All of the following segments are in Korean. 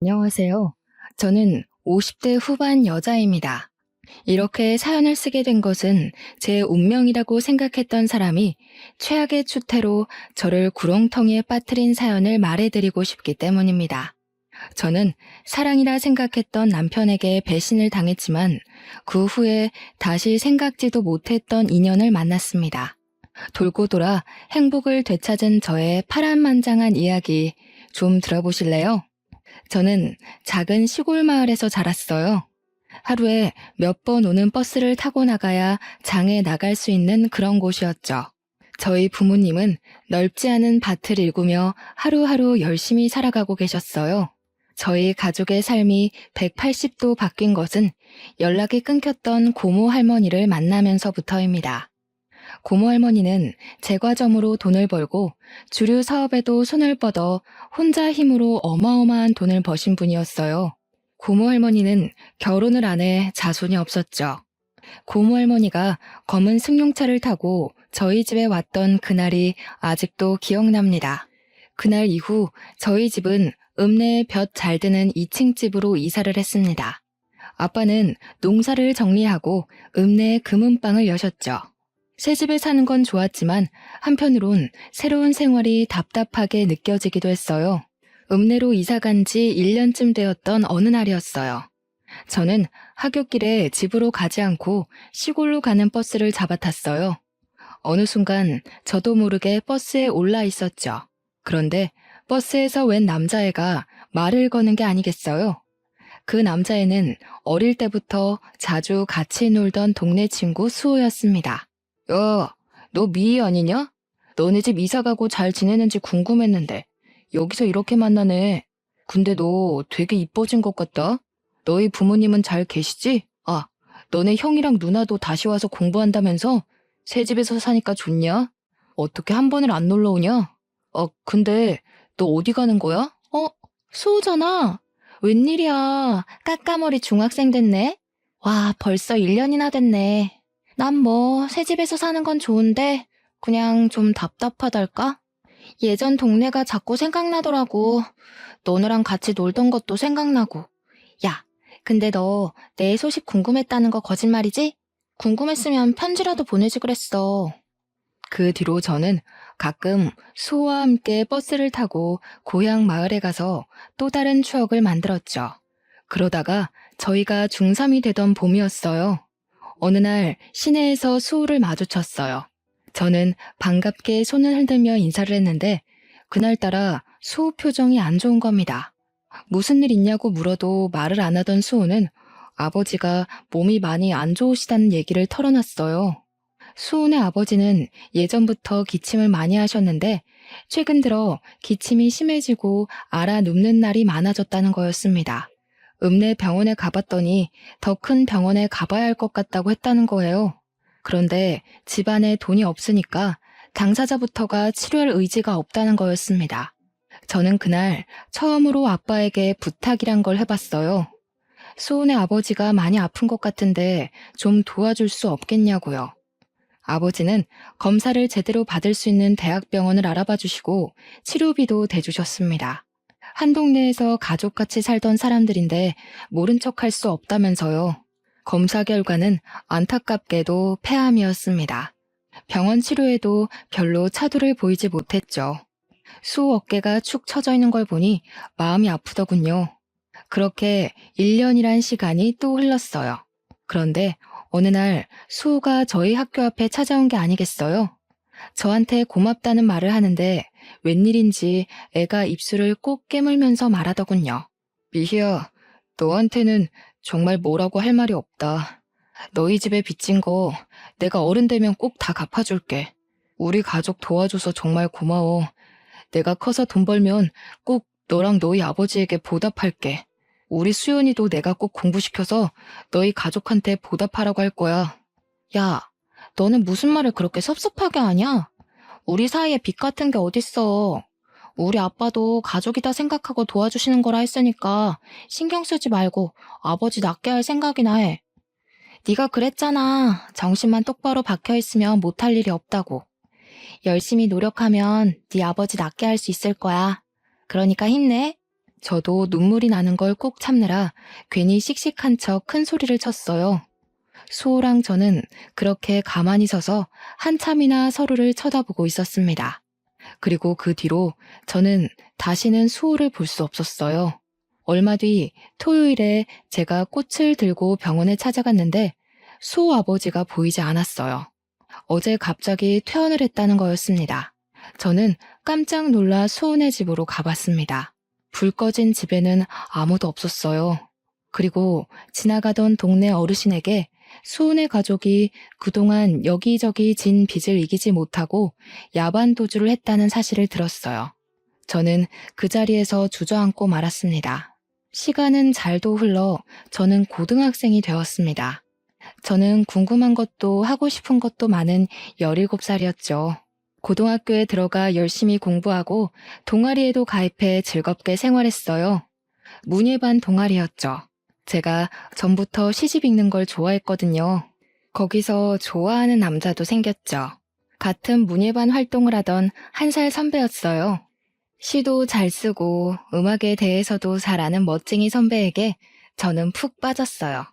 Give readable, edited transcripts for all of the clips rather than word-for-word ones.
안녕하세요. 저는 50대 후반 여자입니다. 이렇게 사연을 쓰게 된 것은 제 운명이라고 생각했던 사람이 최악의 추태로 저를 구렁텅이에 빠뜨린 사연을 말해드리고 싶기 때문입니다. 저는 사랑이라 생각했던 남편에게 배신을 당했지만 그 후에 다시 생각지도 못했던 인연을 만났습니다. 돌고 돌아 행복을 되찾은 저의 파란만장한 이야기 좀 들어보실래요? 저는 작은 시골 마을에서 자랐어요. 하루에 몇 번 오는 버스를 타고 나가야 장에 나갈 수 있는 그런 곳이었죠. 저희 부모님은 넓지 않은 밭을 일구며 하루하루 열심히 살아가고 계셨어요. 저희 가족의 삶이 180도 바뀐 것은 연락이 끊겼던 고모 할머니를 만나면서부터입니다. 고모 할머니는 제과점으로 돈을 벌고 주류 사업에도 손을 뻗어 혼자 힘으로 어마어마한 돈을 버신 분이었어요. 고모 할머니는 결혼을 안 해 자손이 없었죠. 고모 할머니가 검은 승용차를 타고 저희 집에 왔던 그날이 아직도 기억납니다. 그날 이후 저희 집은 읍내에 볕 잘 드는 2층 집으로 이사를 했습니다. 아빠는 농사를 정리하고 읍내에 금은방을 여셨죠. 새 집에 사는 건 좋았지만 한편으론 새로운 생활이 답답하게 느껴지기도 했어요. 읍내로 이사 간 지 1년쯤 되었던 어느 날이었어요. 저는 하굣길에 집으로 가지 않고 시골로 가는 버스를 잡아탔어요. 어느 순간 저도 모르게 버스에 올라 있었죠. 그런데 버스에서 웬 남자애가 말을 거는 게 아니겠어요? 그 남자애는 어릴 때부터 자주 같이 놀던 동네 친구 수호였습니다. 야, 너 미희 아니냐? 너네 집 이사 가고 잘 지내는지 궁금했는데 여기서 이렇게 만나네. 근데 너 되게 이뻐진 것 같다. 너희 부모님은 잘 계시지? 아, 너네 형이랑 누나도 다시 와서 공부한다면서? 새 집에서 사니까 좋냐? 어떻게 한 번을 안 놀러 오냐? 근데 너 어디 가는 거야? 수호잖아. 웬일이야. 까까머리 중학생 됐네. 와, 벌써 1년이나 됐네. 난 뭐, 새 집에서 사는 건 좋은데, 그냥 좀 답답하달까? 예전 동네가 자꾸 생각나더라고. 너네랑 같이 놀던 것도 생각나고. 야, 근데 너 내 소식 궁금했다는 거 거짓말이지? 궁금했으면 편지라도 보내지 그랬어. 그 뒤로 저는 가끔 수호와 함께 버스를 타고 고향 마을에 가서 또 다른 추억을 만들었죠. 그러다가 저희가 중3이 되던 봄이었어요. 어느 날 시내에서 수호를 마주쳤어요. 저는 반갑게 손을 흔들며 인사를 했는데 그날따라 수호 표정이 안 좋은 겁니다. 무슨 일 있냐고 물어도 말을 안 하던 수호는 아버지가 몸이 많이 안 좋으시다는 얘기를 털어놨어요. 수호네 아버지는 예전부터 기침을 많이 하셨는데 최근 들어 기침이 심해지고 앓아 눕는 날이 많아졌다는 거였습니다. 읍내 병원에 가봤더니 더 큰 병원에 가봐야 할 것 같다고 했다는 거예요. 그런데 집안에 돈이 없으니까 당사자부터가 치료할 의지가 없다는 거였습니다. 저는 그날 처음으로 아빠에게 부탁이란 걸 해봤어요. 수호네 아버지가 많이 아픈 것 같은데 좀 도와줄 수 없겠냐고요. 아버지는 검사를 제대로 받을 수 있는 대학병원을 알아봐 주시고 치료비도 대주셨습니다. 한 동네에서 가족같이 살던 사람들인데 모른 척할 수 없다면서요. 검사 결과는 안타깝게도 폐암이었습니다. 병원 치료에도 별로 차도를 보이지 못했죠. 수호 어깨가 축 처져 있는 걸 보니 마음이 아프더군요. 그렇게 1년이란 시간이 또 흘렀어요. 그런데 어느 날 수호가 저희 학교 앞에 찾아온 게 아니겠어요? 저한테 고맙다는 말을 하는데 웬일인지 애가 입술을 꼭 깨물면서 말하더군요. 미희야, 너한테는 정말 뭐라고 할 말이 없다. 너희 집에 빚진 거 내가 어른 되면 꼭 다 갚아줄게. 우리 가족 도와줘서 정말 고마워. 내가 커서 돈 벌면 꼭 너랑 너희 아버지에게 보답할게. 우리 수연이도 내가 꼭 공부시켜서 너희 가족한테 보답하라고 할 거야. 야, 너는 무슨 말을 그렇게 섭섭하게 하냐? 우리 사이에 빚 같은 게 어딨어. 우리 아빠도 가족이다 생각하고 도와주시는 거라 했으니까 신경 쓰지 말고 아버지 낫게 할 생각이나 해. 네가 그랬잖아. 정신만 똑바로 박혀있으면 못할 일이 없다고. 열심히 노력하면 네 아버지 낫게 할 수 있을 거야. 그러니까 힘내. 저도 눈물이 나는 걸 꼭 참느라 괜히 씩씩한 척 큰 소리를 쳤어요. 수호랑 저는 그렇게 가만히 서서 한참이나 서로를 쳐다보고 있었습니다. 그리고 그 뒤로 저는 다시는 수호를 볼 수 없었어요. 얼마 뒤 토요일에 제가 꽃을 들고 병원에 찾아갔는데 수호 아버지가 보이지 않았어요. 어제 갑자기 퇴원을 했다는 거였습니다. 저는 깜짝 놀라 수호네 집으로 가봤습니다. 불 꺼진 집에는 아무도 없었어요. 그리고 지나가던 동네 어르신에게 수호네 가족이 그동안 여기저기 진 빚을 이기지 못하고 야반 도주를 했다는 사실을 들었어요. 저는 그 자리에서 주저앉고 말았습니다. 시간은 잘도 흘러 저는 고등학생이 되었습니다. 저는 궁금한 것도 하고 싶은 것도 많은 17살이었죠. 고등학교에 들어가 열심히 공부하고 동아리에도 가입해 즐겁게 생활했어요. 문예반 동아리였죠. 제가 전부터 시집 읽는 걸 좋아했거든요. 거기서 좋아하는 남자도 생겼죠. 같은 문예반 활동을 하던 1살 선배였어요. 시도 잘 쓰고 음악에 대해서도 잘 아는 멋쟁이 선배에게 저는 푹 빠졌어요.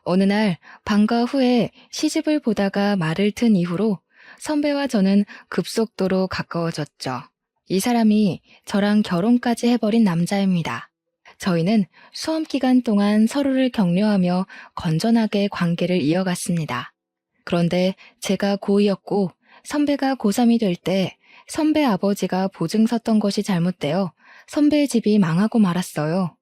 어느 날 방과 후에 시집을 보다가 말을 튼 이후로 선배와 저는 급속도로 가까워졌죠. 이 사람이 저랑 결혼까지 해버린 남자입니다. 저희는 수험 기간 동안 서로를 격려하며 건전하게 관계를 이어갔습니다. 그런데 제가 고2였고 선배가 고3이 될 때 선배 아버지가 보증 섰던 것이 잘못되어 선배의 집이 망하고 말았어요.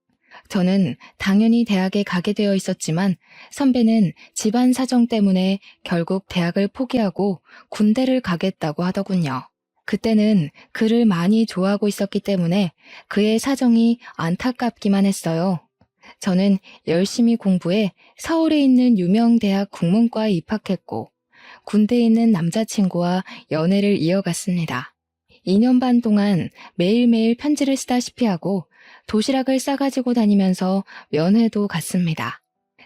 저는 당연히 대학에 가게 되어 있었지만 선배는 집안 사정 때문에 결국 대학을 포기하고 군대를 가겠다고 하더군요. 그때는 그를 많이 좋아하고 있었기 때문에 그의 사정이 안타깝기만 했어요. 저는 열심히 공부해 서울에 있는 유명 대학 국문과에 입학했고 군대에 있는 남자친구와 연애를 이어갔습니다. 2년 반 동안 매일매일 편지를 쓰다시피 하고 도시락을 싸가지고 다니면서 면회도 갔습니다.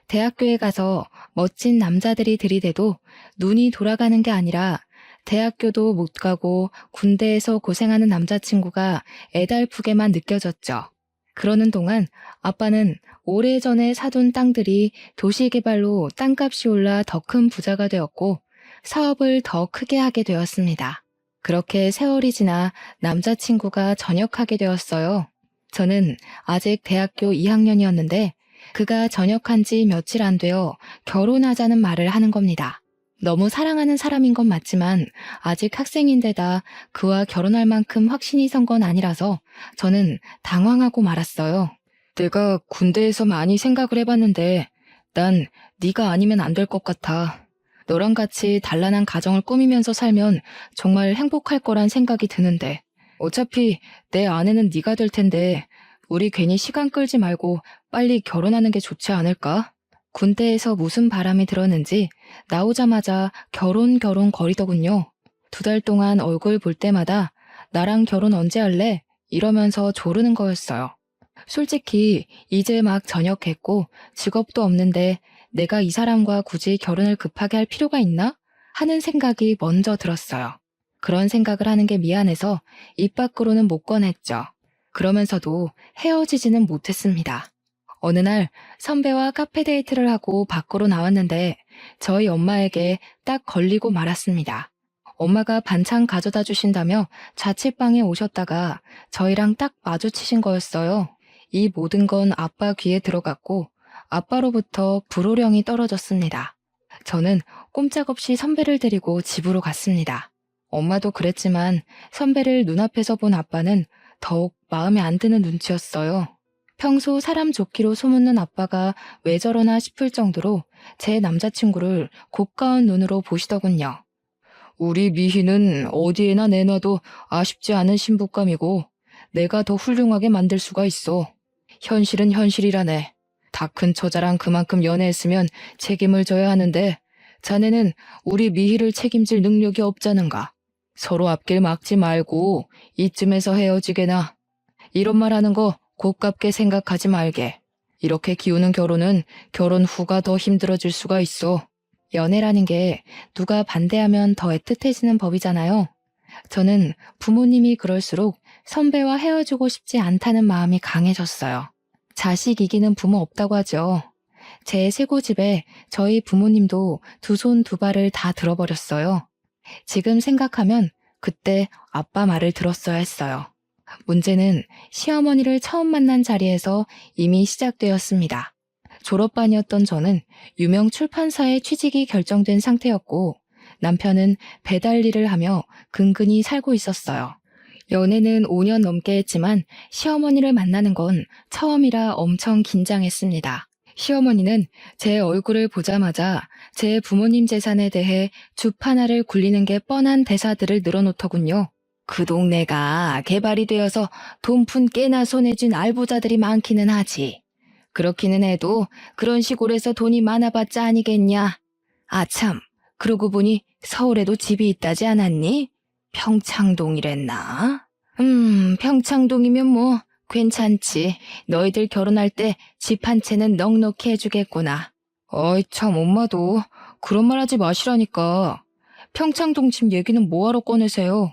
대학교에 가서 멋진 남자들이 들이대도 눈이 돌아가는 게 아니라 대학교도 못 가고 군대에서 고생하는 남자친구가 애달프게만 느껴졌죠. 그러는 동안 아빠는 오래전에 사둔 땅들이 도시개발로 땅값이 올라 더 큰 부자가 되었고 사업을 더 크게 하게 되었습니다. 그렇게 세월이 지나 남자친구가 전역하게 되었어요. 저는 아직 대학교 2학년이었는데 그가 전역한 지 며칠 안 되어 결혼하자는 말을 하는 겁니다. 너무 사랑하는 사람인 건 맞지만 아직 학생인데다 그와 결혼할 만큼 확신이 선 건 아니라서 저는 당황하고 말았어요. 내가 군대에서 많이 생각을 해봤는데 난 네가 아니면 안 될 것 같아. 너랑 같이 단란한 가정을 꾸미면서 살면 정말 행복할 거란 생각이 드는데 어차피 내 아내는 네가 될 텐데 우리 괜히 시간 끌지 말고 빨리 결혼하는 게 좋지 않을까? 군대에서 무슨 바람이 들었는지 나오자마자 결혼 거리더군요. 2달 동안 얼굴 볼 때마다 나랑 결혼 언제 할래? 이러면서 조르는 거였어요. 솔직히 이제 막 전역했고 직업도 없는데 내가 이 사람과 굳이 결혼을 급하게 할 필요가 있나? 하는 생각이 먼저 들었어요. 그런 생각을 하는 게 미안해서 입 밖으로는 못 꺼냈죠. 그러면서도 헤어지지는 못했습니다. 어느 날 선배와 카페 데이트를 하고 밖으로 나왔는데 저희 엄마에게 딱 걸리고 말았습니다. 엄마가 반찬 가져다 주신다며 자취방에 오셨다가 저희랑 딱 마주치신 거였어요. 이 모든 건 아빠 귀에 들어갔고 아빠로부터 불호령이 떨어졌습니다. 저는 꼼짝없이 선배를 데리고 집으로 갔습니다. 엄마도 그랬지만 선배를 눈앞에서 본 아빠는 더욱 마음에 안 드는 눈치였어요. 평소 사람 좋기로 소문난 아빠가 왜 저러나 싶을 정도로 제 남자친구를 고가운 눈으로 보시더군요. 우리 미희는 어디에나 내놔도 아쉽지 않은 신부감이고 내가 더 훌륭하게 만들 수가 있어. 현실은 현실이라네. 다 큰 처자랑 그만큼 연애했으면 책임을 져야 하는데 자네는 우리 미희를 책임질 능력이 없자는가. 서로 앞길 막지 말고 이쯤에서 헤어지게나. 이런 말 하는 거 고깝게 생각하지 말게. 이렇게 기우는 결혼은 결혼 후가 더 힘들어질 수가 있어. 연애라는 게 누가 반대하면 더 애틋해지는 법이잖아요. 저는 부모님이 그럴수록 선배와 헤어지고 싶지 않다는 마음이 강해졌어요. 자식 이기는 부모 없다고 하죠. 제 쇄고집에 저희 부모님도 두 손 두 발을 다 들어버렸어요. 지금 생각하면 그때 아빠 말을 들었어야 했어요. 문제는 시어머니를 처음 만난 자리에서 이미 시작되었습니다. 졸업반이었던 저는 유명 출판사에 취직이 결정된 상태였고 남편은 배달 일을 하며 근근히 살고 있었어요. 연애는 5년 넘게 했지만 시어머니를 만나는 건 처음이라 엄청 긴장했습니다. 시어머니는 제 얼굴을 보자마자 제 부모님 재산에 대해 주파나를 굴리는 게 뻔한 대사들을 늘어놓더군요. 그 동네가 개발이 되어서 돈푼 깨나 손에 쥔 알부자들이 많기는 하지. 그렇기는 해도 그런 시골에서 돈이 많아봤자 아니겠냐. 아참, 그러고 보니 서울에도 집이 있다지 않았니? 평창동이랬나? 평창동이면 뭐 괜찮지. 너희들 결혼할 때 집 한 채는 넉넉히 해주겠구나. 어이 참 엄마도 그런 말 하지 마시라니까. 평창동 집 얘기는 뭐하러 꺼내세요?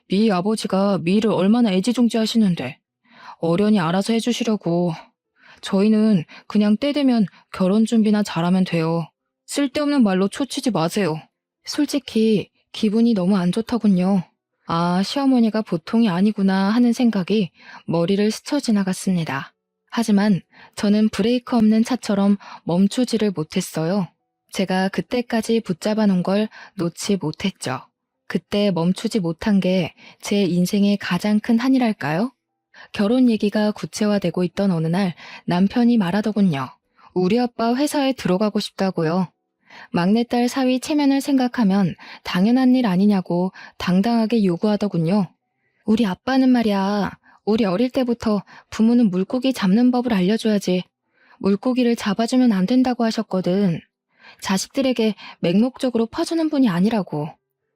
미 아버지가 미를 얼마나 애지중지하시는데 어련히 알아서 해주시려고. 저희는 그냥 때 되면 결혼 준비나 잘하면 돼요. 쓸데없는 말로 초치지 마세요. 솔직히 기분이 너무 안 좋더군요. 아, 시어머니가 보통이 아니구나 하는 생각이 머리를 스쳐 지나갔습니다. 하지만 저는 브레이크 없는 차처럼 멈추지를 못했어요. 제가 그때까지 붙잡아 놓은 걸 놓지 못했죠. 그때 멈추지 못한 게 제 인생의 가장 큰 한이랄까요? 결혼 얘기가 구체화되고 있던 어느 날 남편이 말하더군요. 우리 아빠 회사에 들어가고 싶다고요. 막내딸 사위 체면을 생각하면 당연한 일 아니냐고 당당하게 요구하더군요. 우리 아빠는 말이야, 우리 어릴 때부터 부모는 물고기 잡는 법을 알려줘야지 물고기를 잡아주면 안 된다고 하셨거든. 자식들에게 맹목적으로 퍼주는 분이 아니라고.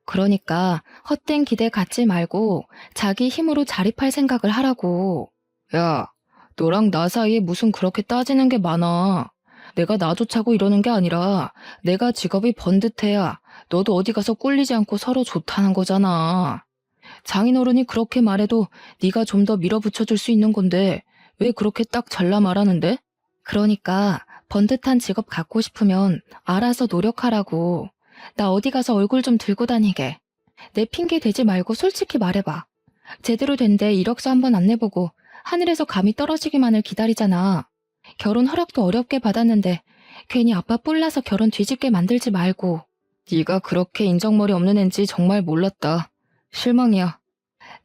그러니까 헛된 기대 갖지 말고 자기 힘으로 자립할 생각을 하라고. 야, 너랑 나 사이에 무슨 그렇게 따지는 게 많아. 내가 나 좋자고 이러는 게 아니라 내가 직업이 번듯해야 너도 어디 가서 꿀리지 않고 서로 좋다는 거잖아. 장인어른이 그렇게 말해도 네가 좀 더 밀어붙여줄 수 있는 건데 왜 그렇게 딱 잘라 말하는데? 그러니까 번듯한 직업 갖고 싶으면 알아서 노력하라고. 나 어디 가서 얼굴 좀 들고 다니게. 내 핑계 대지 말고 솔직히 말해봐. 제대로 된 데 이력서 한번 안 내보고 하늘에서 감이 떨어지기만을 기다리잖아. 결혼 허락도 어렵게 받았는데 괜히 아빠 뿔나서 결혼 뒤집게 만들지 말고. 네가 그렇게 인정머리 없는 앤지 정말 몰랐다. 실망이야.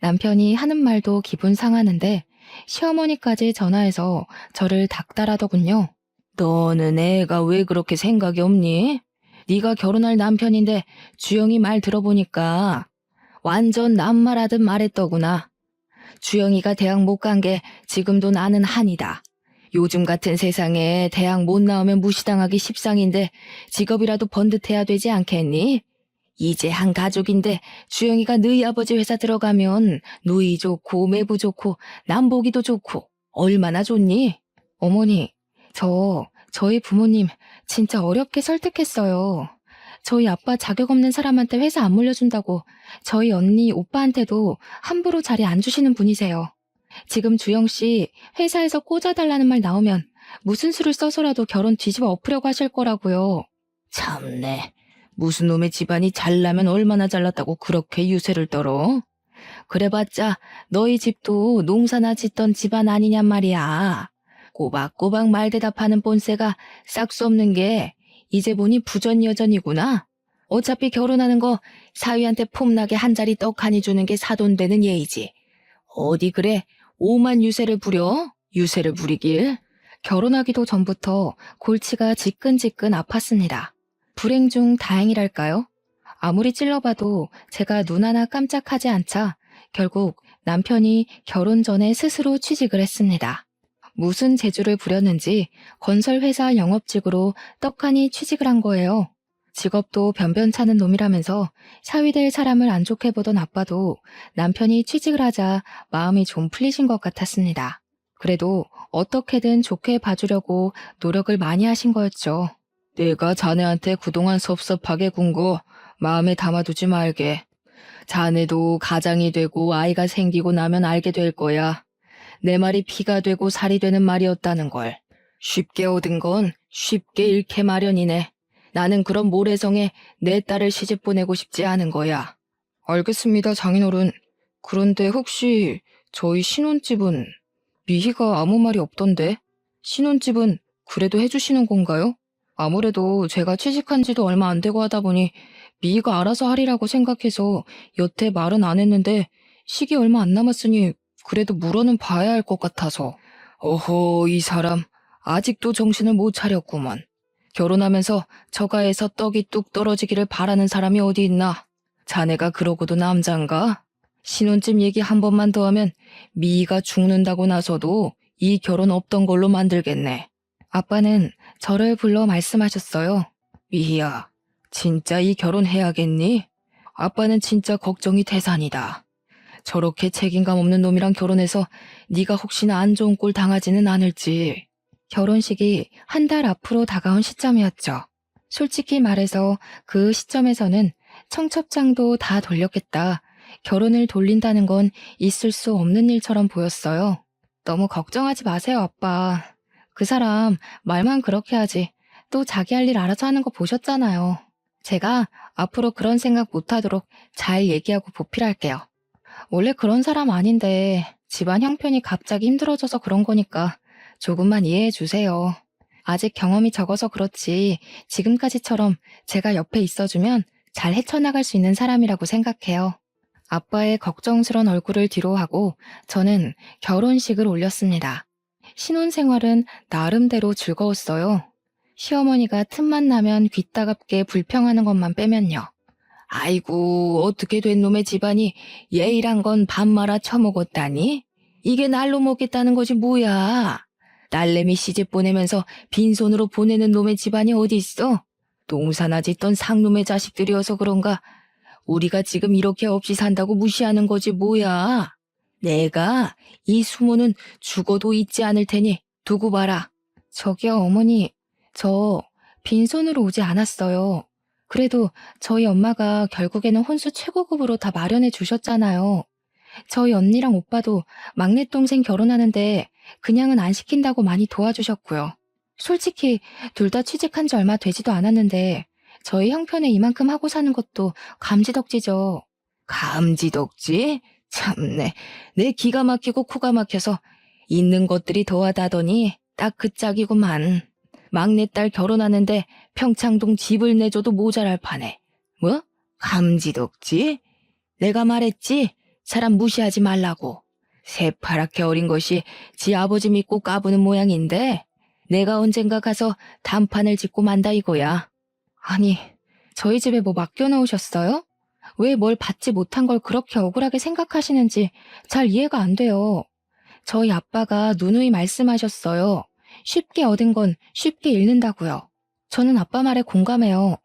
남편이 하는 말도 기분 상하는데 시어머니까지 전화해서 저를 닥달하더군요. 너는 애가 왜 그렇게 생각이 없니? 네가 결혼할 남편인데 주영이 말 들어보니까 완전 남말하듯 말했더구나. 주영이가 대학 못 간 게 지금도 나는 한이다. 요즘 같은 세상에 대학 못 나오면 무시당하기 십상인데 직업이라도 번듯해야 되지 않겠니? 이제 한 가족인데 주영이가 너희 아버지 회사 들어가면 누이 좋고 매부 좋고 남보기도 좋고 얼마나 좋니? 어머니, 저희 부모님 진짜 어렵게 설득했어요. 저희 아빠 자격 없는 사람한테 회사 안 물려준다고 저희 언니, 오빠한테도 함부로 자리 안 주시는 분이세요. 지금 주영씨 회사에서 꽂아달라는 말 나오면 무슨 수를 써서라도 결혼 뒤집어 엎으려고 하실 거라고요. 참네. 무슨 놈의 집안이 잘나면 얼마나 잘났다고 그렇게 유세를 떨어? 그래봤자 너희 집도 농사나 짓던 집안 아니냔 말이야. 꼬박꼬박 말대답하는 본세가 싹 수 없는 게 이제 보니 부전여전이구나. 어차피 결혼하는 거 사위한테 폼나게 한 자리 떡하니 주는 게 사돈되는 예의지. 어디 그래 5만 유세를 부려? 유세를 부리길. 결혼하기도 전부터 골치가 지끈지끈 아팠습니다. 불행 중 다행이랄까요? 아무리 찔러봐도 제가 눈 하나 깜짝하지 않자 결국 남편이 결혼 전에 스스로 취직을 했습니다. 무슨 재주를 부렸는지 건설회사 영업직으로 떡하니 취직을 한 거예요. 직업도 변변찮은 놈이라면서 사위될 사람을 안 좋게 보던 아빠도 남편이 취직을 하자 마음이 좀 풀리신 것 같았습니다. 그래도 어떻게든 좋게 봐주려고 노력을 많이 하신 거였죠. 내가 자네한테 그동안 섭섭하게 군 거 마음에 담아두지 말게. 자네도 가장이 되고 아이가 생기고 나면 알게 될 거야. 내 말이 피가 되고 살이 되는 말이었다는 걸. 쉽게 얻은 건 쉽게 잃게 마련이네. 나는 그런 모래성에 내 딸을 시집 보내고 싶지 않은 거야. 알겠습니다, 장인어른. 그런데 혹시 저희 신혼집은 미희가 아무 말이 없던데? 신혼집은 그래도 해주시는 건가요? 아무래도 제가 취직한 지도 얼마 안 되고 하다 보니 미희가 알아서 하리라고 생각해서 여태 말은 안 했는데 시기 얼마 안 남았으니 그래도 물어는 봐야 할 것 같아서. 어허, 이 사람 아직도 정신을 못 차렸구먼. 결혼하면서 처가에서 떡이 뚝 떨어지기를 바라는 사람이 어디 있나? 자네가 그러고도 남잔가? 신혼집 얘기 한 번만 더 하면 미희가 죽는다고 나서도 이 결혼 없던 걸로 만들겠네. 아빠는 저를 불러 말씀하셨어요. 미희야, 진짜 이 결혼 해야겠니? 아빠는 진짜 걱정이 태산이다. 저렇게 책임감 없는 놈이랑 결혼해서 네가 혹시나 안 좋은 꼴 당하지는 않을지. 결혼식이 한 달 앞으로 다가온 시점이었죠. 솔직히 말해서 그 시점에서는 청첩장도 다 돌렸겠다. 결혼을 돌린다는 건 있을 수 없는 일처럼 보였어요. 너무 걱정하지 마세요, 아빠. 그 사람 말만 그렇게 하지. 또 자기 할 일 알아서 하는 거 보셨잖아요. 제가 앞으로 그런 생각 못하도록 잘 얘기하고 보필할게요. 원래 그런 사람 아닌데 집안 형편이 갑자기 힘들어져서 그런 거니까 조금만 이해해 주세요. 아직 경험이 적어서 그렇지 지금까지처럼 제가 옆에 있어주면 잘 헤쳐나갈 수 있는 사람이라고 생각해요. 아빠의 걱정스런 얼굴을 뒤로하고 저는 결혼식을 올렸습니다. 신혼생활은 나름대로 즐거웠어요. 시어머니가 틈만 나면 귀따갑게 불평하는 것만 빼면요. 아이고, 어떻게 된 놈의 집안이 예의란 건 밥 말아 처먹었다니? 이게 날로 먹겠다는 거지 뭐야? 딸내미 시집 보내면서 빈손으로 보내는 놈의 집안이 어디 있어? 농사나 짓던 상놈의 자식들이어서 그런가? 우리가 지금 이렇게 없이 산다고 무시하는 거지 뭐야? 내가 이 수모는 죽어도 잊지 않을 테니 두고 봐라. 저기요, 어머니. 저 빈손으로 오지 않았어요. 그래도 저희 엄마가 결국에는 혼수 최고급으로 다 마련해 주셨잖아요. 저희 언니랑 오빠도 막내 동생 결혼하는데 그냥은 안 시킨다고 많이 도와주셨고요. 솔직히 둘 다 취직한 지 얼마 되지도 않았는데 저희 형편에 이만큼 하고 사는 것도 감지덕지죠. 감지덕지? 참네. 내 기가 막히고 코가 막혀서 있는 것들이 더하다더니 딱 그 짝이구만. 막내딸 결혼하는데 평창동 집을 내줘도 모자랄 판에. 뭐? 감지덕지? 내가 말했지? 사람 무시하지 말라고. 새파랗게 어린 것이 지 아버지 믿고 까부는 모양인데 내가 언젠가 가서 단판을 짓고 만다 이거야. 아니, 저희 집에 뭐 맡겨놓으셨어요? 왜 뭘 받지 못한 걸 그렇게 억울하게 생각하시는지 잘 이해가 안 돼요. 저희 아빠가 누누이 말씀하셨어요. 쉽게 얻은 건 쉽게 잃는다고요. 저는 아빠 말에 공감해요.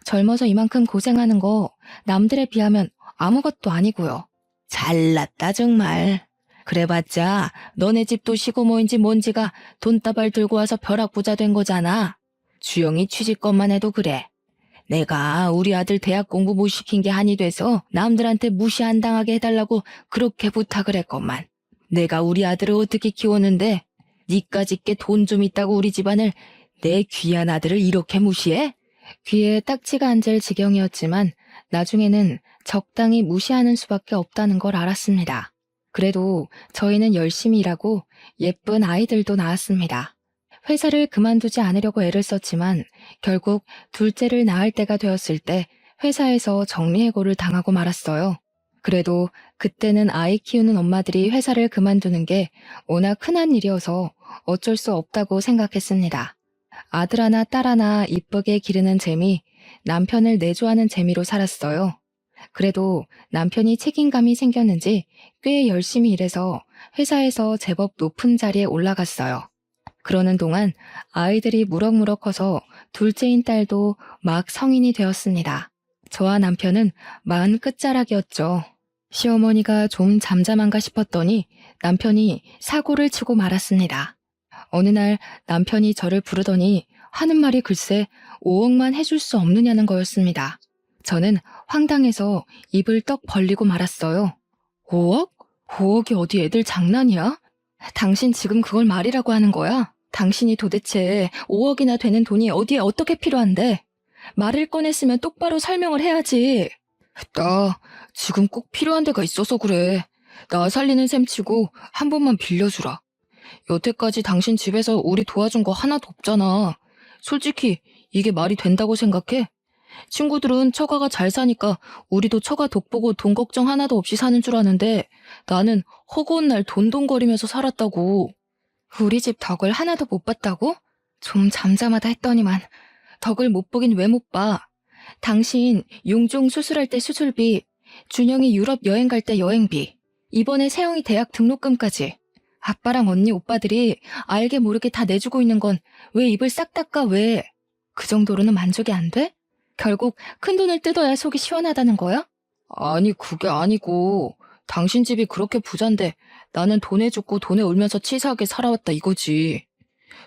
젊어서 이만큼 고생하는 거 남들에 비하면 아무것도 아니고요. 잘났다 정말. 그래봤자 너네 집도 시고모인지 뭔지가 돈다발 들고 와서 벼락부자 된 거잖아. 주영이 취직것만 해도 그래. 내가 우리 아들 대학 공부 못 시킨 게 한이 돼서 남들한테 무시 안 당하게 해달라고 그렇게 부탁을 했건만. 내가 우리 아들을 어떻게 키웠는데 니까짓 게 돈 좀 있다고 우리 집안을 내 귀한 아들을 이렇게 무시해? 귀에 딱지가 앉을 지경이었지만 나중에는 적당히 무시하는 수밖에 없다는 걸 알았습니다. 그래도 저희는 열심히 일하고 예쁜 아이들도 낳았습니다. 회사를 그만두지 않으려고 애를 썼지만 결국 둘째를 낳을 때가 되었을 때 회사에서 정리해고를 당하고 말았어요. 그래도 그때는 아이 키우는 엄마들이 회사를 그만두는 게 워낙 흔한 일이어서 어쩔 수 없다고 생각했습니다. 아들 하나 딸 하나 이쁘게 기르는 재미, 남편을 내조하는 재미로 살았어요. 그래도 남편이 책임감이 생겼는지 꽤 열심히 일해서 회사에서 제법 높은 자리에 올라갔어요. 그러는 동안 아이들이 무럭무럭 커서 둘째인 딸도 막 성인이 되었습니다. 저와 남편은 40 끝자락이었죠. 시어머니가 좀 잠잠한가 싶었더니 남편이 사고를 치고 말았습니다. 어느 날 남편이 저를 부르더니 하는 말이 글쎄 5억만 해줄 수 없느냐는 거였습니다. 저는 황당해서 입을 떡 벌리고 말았어요. 5억? 5억이 어디 애들 장난이야? 당신 지금 그걸 말이라고 하는 거야? 당신이 도대체 5억이나 되는 돈이 어디에 어떻게 필요한데? 말을 꺼냈으면 똑바로 설명을 해야지. 나 지금 꼭 필요한 데가 있어서 그래. 나 살리는 셈 치고 한 번만 빌려주라. 여태까지 당신 집에서 우리 도와준 거 하나도 없잖아. 솔직히 이게 말이 된다고 생각해? 친구들은 처가가 잘 사니까 우리도 처가 덕보고 돈 걱정 하나도 없이 사는 줄 아는데 나는 허구한 날 돈돈거리면서 살았다고. 우리 집 덕을 하나도 못 봤다고? 좀 잠잠하다 했더니만 덕을 못 보긴 왜 못 봐. 당신 용종 수술할 때 수술비, 준영이 유럽 여행 갈 때 여행비, 이번에 세영이 대학 등록금까지. 아빠랑 언니 오빠들이 알게 모르게 다 내주고 있는 건 왜 입을 싹 닦아 왜? 그 정도로는 만족이 안 돼? 결국 큰돈을 뜯어야 속이 시원하다는 거야? 아니 그게 아니고 당신 집이 그렇게 부잔데 나는 돈에 죽고 돈에 울면서 치사하게 살아왔다 이거지.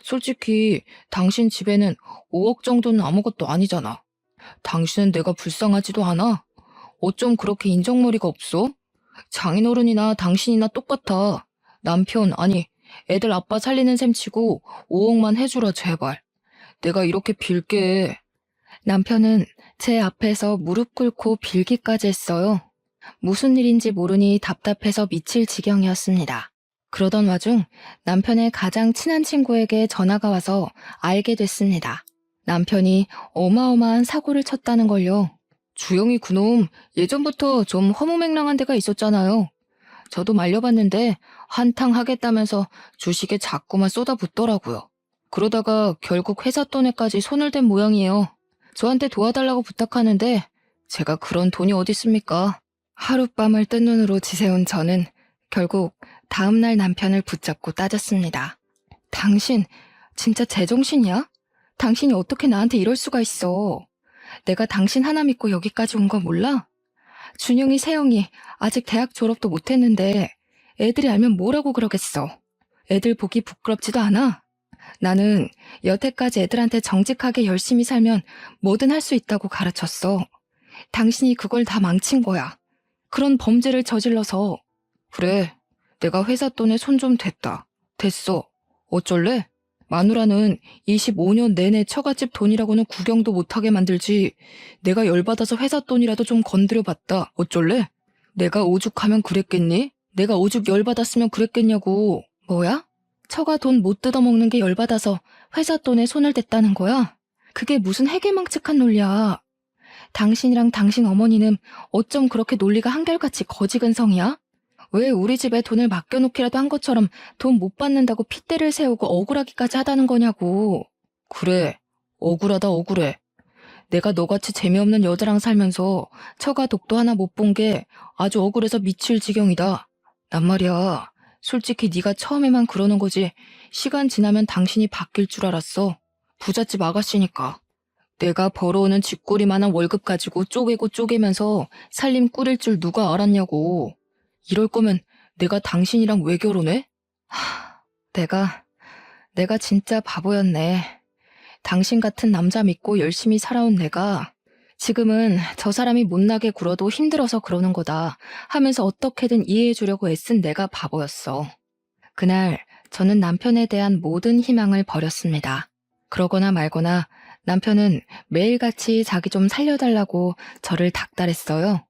솔직히 당신 집에는 5억 정도는 아무것도 아니잖아. 당신은 내가 불쌍하지도 않아? 어쩜 그렇게 인정머리가 없어? 장인어른이나 당신이나 똑같아. 남편, 아니 애들 아빠 살리는 셈 치고 5억만 해주라 제발. 내가 이렇게 빌게. 남편은 제 앞에서 무릎 꿇고 빌기까지 했어요. 무슨 일인지 모르니 답답해서 미칠 지경이었습니다. 그러던 와중 남편의 가장 친한 친구에게 전화가 와서 알게 됐습니다. 남편이 어마어마한 사고를 쳤다는 걸요. 주영이 그놈 예전부터 좀 허무맹랑한 데가 있었잖아요. 저도 말려봤는데 한탕 하겠다면서 주식에 자꾸만 쏟아붓더라고요. 그러다가 결국 회사 돈에까지 손을 댄 모양이에요. 저한테 도와달라고 부탁하는데 제가 그런 돈이 어디 있습니까? 하룻밤을 뜬 눈으로 지새운 저는 결국 다음날 남편을 붙잡고 따졌습니다. 당신 진짜 제정신이야? 당신이 어떻게 나한테 이럴 수가 있어? 내가 당신 하나 믿고 여기까지 온 거 몰라? 준영이, 세영이 아직 대학 졸업도 못했는데 애들이 알면 뭐라고 그러겠어. 애들 보기 부끄럽지도 않아? 나는 여태까지 애들한테 정직하게 열심히 살면 뭐든 할 수 있다고 가르쳤어. 당신이 그걸 다 망친 거야. 그런 범죄를 저질러서. 그래, 내가 회사 돈에 손 좀 댔다. 됐어. 어쩔래? 마누라는 25년 내내 처갓집 돈이라고는 구경도 못하게 만들지. 내가 열받아서 회사 돈이라도 좀 건드려봤다. 어쩔래? 내가 오죽하면 그랬겠니? 내가 오죽 열받았으면 그랬겠냐고. 뭐야? 처가 돈 못 뜯어먹는 게 열받아서 회사 돈에 손을 댔다는 거야? 그게 무슨 해괴망측한 논리야. 당신이랑 당신 어머니는 어쩜 그렇게 논리가 한결같이 거지근성이야? 왜 우리 집에 돈을 맡겨놓기라도 한 것처럼 돈 못 받는다고 핏대를 세우고 억울하기까지 하다는 거냐고. 그래, 억울하다 억울해. 내가 너같이 재미없는 여자랑 살면서 처가 독도 하나 못 본 게 아주 억울해서 미칠 지경이다. 난 말이야, 솔직히 네가 처음에만 그러는 거지 시간 지나면 당신이 바뀔 줄 알았어. 부잣집 아가씨니까. 내가 벌어오는 쥐꼬리만한 월급 가지고 쪼개고 쪼개면서 살림 꾸릴 줄 누가 알았냐고. 이럴 거면 내가 당신이랑 왜 결혼해? 내가 진짜 바보였네. 당신 같은 남자 믿고 열심히 살아온 내가 지금은 저 사람이 못나게 굴어도 힘들어서 그러는 거다 하면서 어떻게든 이해해 주려고 애쓴 내가 바보였어. 그날 저는 남편에 대한 모든 희망을 버렸습니다. 그러거나 말거나 남편은 매일같이 자기 좀 살려달라고 저를 닥달했어요.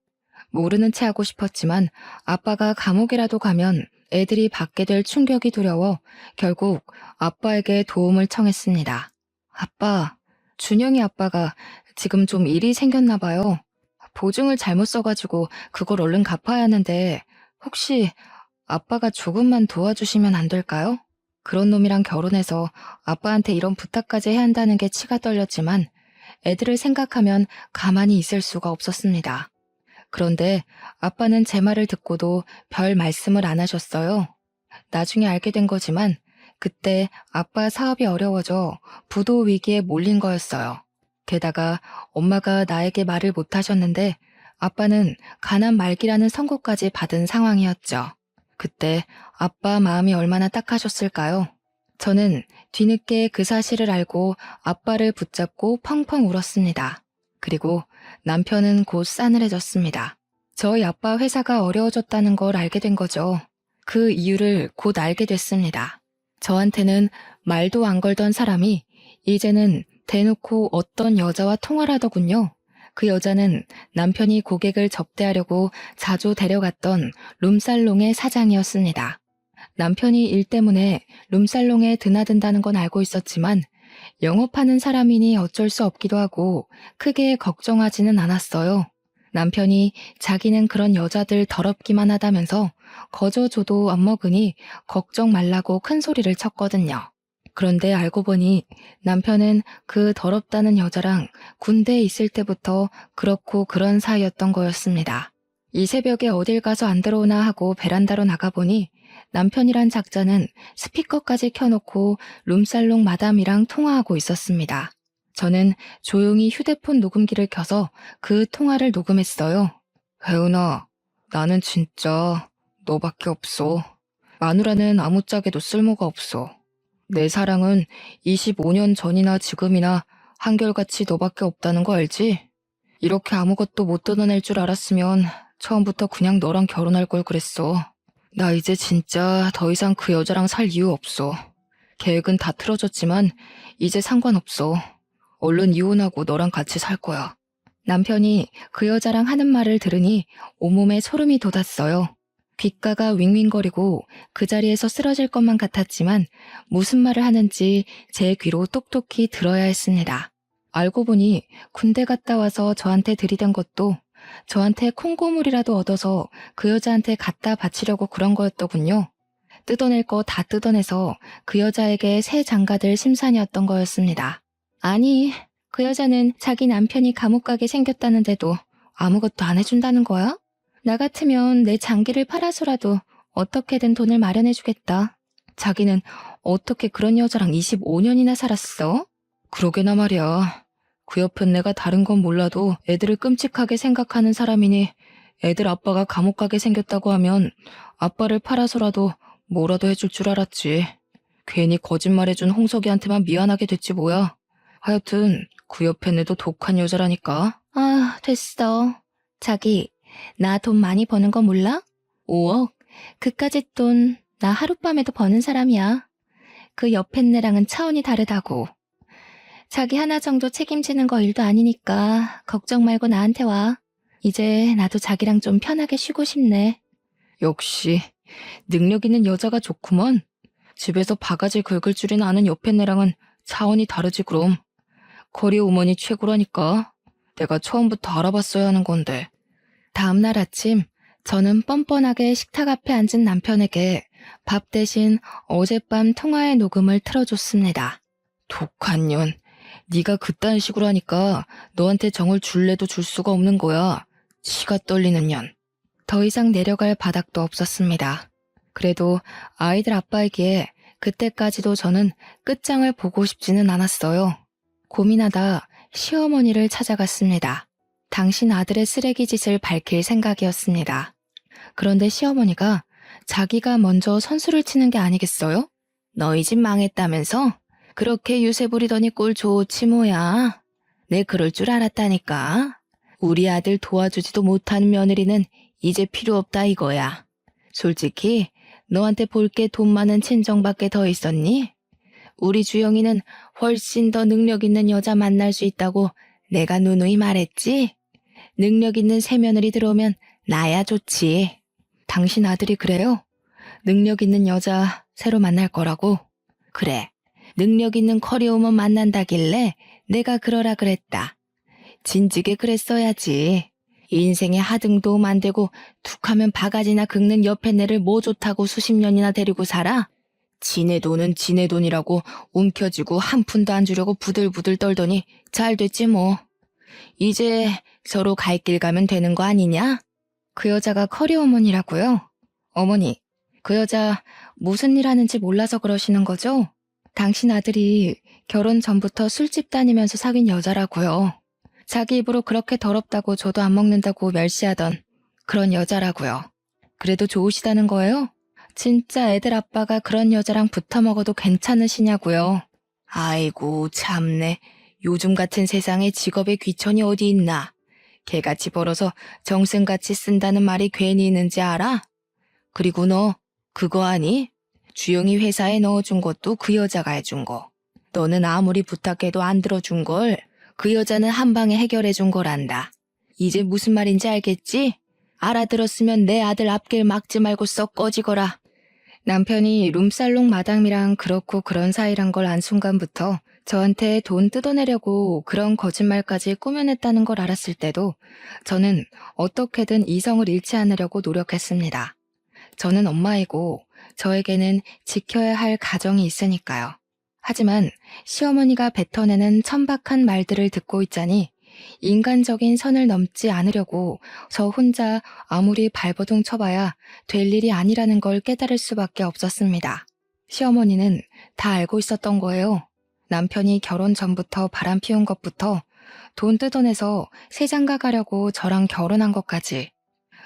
모르는 체 하고 싶었지만 아빠가 감옥이라도 가면 애들이 받게 될 충격이 두려워 결국 아빠에게 도움을 청했습니다. 아빠, 준영이 아빠가 지금 좀 일이 생겼나 봐요. 보증을 잘못 써가지고 그걸 얼른 갚아야 하는데 혹시 아빠가 조금만 도와주시면 안 될까요? 그런 놈이랑 결혼해서 아빠한테 이런 부탁까지 해야 한다는 게 치가 떨렸지만 애들을 생각하면 가만히 있을 수가 없었습니다. 그런데 아빠는 제 말을 듣고도 별 말씀을 안 하셨어요. 나중에 알게 된 거지만 그때 아빠 사업이 어려워져 부도 위기에 몰린 거였어요. 게다가 엄마가 나에게 말을 못 하셨는데 아빠는 가난 말기라는 선고까지 받은 상황이었죠. 그때 아빠 마음이 얼마나 딱하셨을까요? 저는 뒤늦게 그 사실을 알고 아빠를 붙잡고 펑펑 울었습니다. 그리고 남편은 곧 싸늘해졌습니다. 저희 아빠 회사가 어려워졌다는 걸 알게 된 거죠. 그 이유를 곧 알게 됐습니다. 저한테는 말도 안 걸던 사람이 이제는 대놓고 어떤 여자와 통화를 하더군요. 그 여자는 남편이 고객을 접대하려고 자주 데려갔던 룸살롱의 사장이었습니다. 남편이 일 때문에 룸살롱에 드나든다는 건 알고 있었지만 영업하는 사람이니 어쩔 수 없기도 하고 크게 걱정하지는 않았어요. 남편이 자기는 그런 여자들 더럽기만 하다면서 거저 줘도 안 먹으니 걱정 말라고 큰 소리를 쳤거든요. 그런데 알고 보니 남편은 그 더럽다는 여자랑 군대에 있을 때부터 그렇고 그런 사이였던 거였습니다. 이 새벽에 어딜 가서 안 들어오나 하고 베란다로 나가보니 남편이란 작자는 스피커까지 켜놓고 룸살롱 마담이랑 통화하고 있었습니다. 저는 조용히 휴대폰 녹음기를 켜서 그 통화를 녹음했어요. 혜은아, 나는 진짜 너밖에 없어. 마누라는 아무짝에도 쓸모가 없어. 내 사랑은 25년 전이나 지금이나 한결같이 너밖에 없다는 거 알지? 이렇게 아무것도 못 뜯어낼 줄 알았으면 처음부터 그냥 너랑 결혼할 걸 그랬어. 나 이제 진짜 더 이상 그 여자랑 살 이유 없어. 계획은 다 틀어졌지만 이제 상관없어. 얼른 이혼하고 너랑 같이 살 거야. 남편이 그 여자랑 하는 말을 들으니 온몸에 소름이 돋았어요. 귓가가 윙윙거리고 그 자리에서 쓰러질 것만 같았지만 무슨 말을 하는지 제 귀로 똑똑히 들어야 했습니다. 알고 보니 군대 갔다 와서 저한테 들이댄 것도 저한테 콩고물이라도 얻어서 그 여자한테 갖다 바치려고 그런 거였더군요. 뜯어낼 거 다 뜯어내서 그 여자에게 새 장가들 심산이었던 거였습니다. 아니, 그 여자는 자기 남편이 감옥 가게 생겼다는데도 아무것도 안 해준다는 거야? 나 같으면 내 장기를 팔아서라도 어떻게든 돈을 마련해주겠다. 자기는 어떻게 그런 여자랑 25년이나 살았어? 그러게나 말이야. 그 옆엔 내가 다른 건 몰라도 애들을 끔찍하게 생각하는 사람이니 애들 아빠가 감옥 가게 생겼다고 하면 아빠를 팔아서라도 뭐라도 해줄 줄 알았지. 괜히 거짓말해준 홍석이한테만 미안하게 됐지 뭐야. 하여튼 그 옆엔 애도 독한 여자라니까. 아, 됐어. 자기, 나 돈 많이 버는 거 몰라? 5억? 그까짓 돈 나 하룻밤에도 버는 사람이야. 그 옆엔 애랑은 차원이 다르다고. 자기 하나 정도 책임지는 거 일도 아니니까 걱정 말고 나한테 와. 이제 나도 자기랑 좀 편하게 쉬고 싶네. 역시 능력 있는 여자가 좋구먼. 집에서 바가지 긁을 줄이나 아는 옆엔 애랑은 차원이 다르지 그럼. 거리 오머니 최고라니까. 내가 처음부터 알아봤어야 하는 건데. 다음날 아침 저는 뻔뻔하게 식탁 앞에 앉은 남편에게 밥 대신 어젯밤 통화의 녹음을 틀어줬습니다. 독한 년. 네가 그딴 식으로 하니까 너한테 정을 줄래도 줄 수가 없는 거야. 치가 떨리는 년. 더 이상 내려갈 바닥도 없었습니다. 그래도 아이들 아빠이기에 그때까지도 저는 끝장을 보고 싶지는 않았어요. 고민하다 시어머니를 찾아갔습니다. 당신 아들의 쓰레기 짓을 밝힐 생각이었습니다. 그런데 시어머니가 자기가 먼저 선수를 치는 게 아니겠어요? 너희 집 망했다면서? 그렇게 유세 부리더니 꼴 좋지 뭐야. 내 그럴 줄 알았다니까. 우리 아들 도와주지도 못하는 며느리는 이제 필요 없다 이거야. 솔직히 너한테 볼 게 돈 많은 친정밖에 더 있었니? 우리 주영이는 훨씬 더 능력 있는 여자 만날 수 있다고 내가 누누이 말했지? 능력 있는 새며느리 들어오면 나야 좋지. 당신 아들이 그래요? 능력 있는 여자 새로 만날 거라고? 그래. 능력 있는 커리우먼 만난다길래 내가 그러라 그랬다. 진즉에 그랬어야지. 인생에 하등도 만들고 툭하면 바가지나 긁는 옆에 내를 뭐 좋다고 수십 년이나 데리고 살아? 지네 돈은 지네 돈이라고 움켜쥐고 한 푼도 안 주려고 부들부들 떨더니 잘 됐지 뭐. 이제 서로 갈 길 가면 되는 거 아니냐? 그 여자가 커리어머니라고요? 어머니, 그 여자 무슨 일 하는지 몰라서 그러시는 거죠? 당신 아들이 결혼 전부터 술집 다니면서 사귄 여자라고요. 자기 입으로 그렇게 더럽다고 저도 안 먹는다고 멸시하던 그런 여자라고요. 그래도 좋으시다는 거예요? 진짜 애들 아빠가 그런 여자랑 붙어 먹어도 괜찮으시냐고요. 아이고 참네. 요즘 같은 세상에 직업에 귀천이 어디 있나? 개같이 벌어서 정승같이 쓴다는 말이 괜히 있는지 알아? 그리고 너 그거 아니? 주영이 회사에 넣어준 것도 그 여자가 해준 거. 너는 아무리 부탁해도 안 들어준 걸 그 여자는 한 방에 해결해 준 거란다. 이제 무슨 말인지 알겠지? 알아들었으면 내 아들 앞길 막지 말고 썩 꺼지거라. 남편이 룸살롱 마담이랑 그렇고 그런 사이란 걸 안 순간부터 저한테 돈 뜯어내려고 그런 거짓말까지 꾸며냈다는 걸 알았을 때도 저는 어떻게든 이성을 잃지 않으려고 노력했습니다. 저는 엄마이고 저에게는 지켜야 할 가정이 있으니까요. 하지만 시어머니가 뱉어내는 천박한 말들을 듣고 있자니 인간적인 선을 넘지 않으려고 저 혼자 아무리 발버둥 쳐봐야 될 일이 아니라는 걸 깨달을 수밖에 없었습니다. 시어머니는 다 알고 있었던 거예요. 남편이 결혼 전부터 바람 피운 것부터 돈 뜯어내서 새장가 가려고 저랑 결혼한 것까지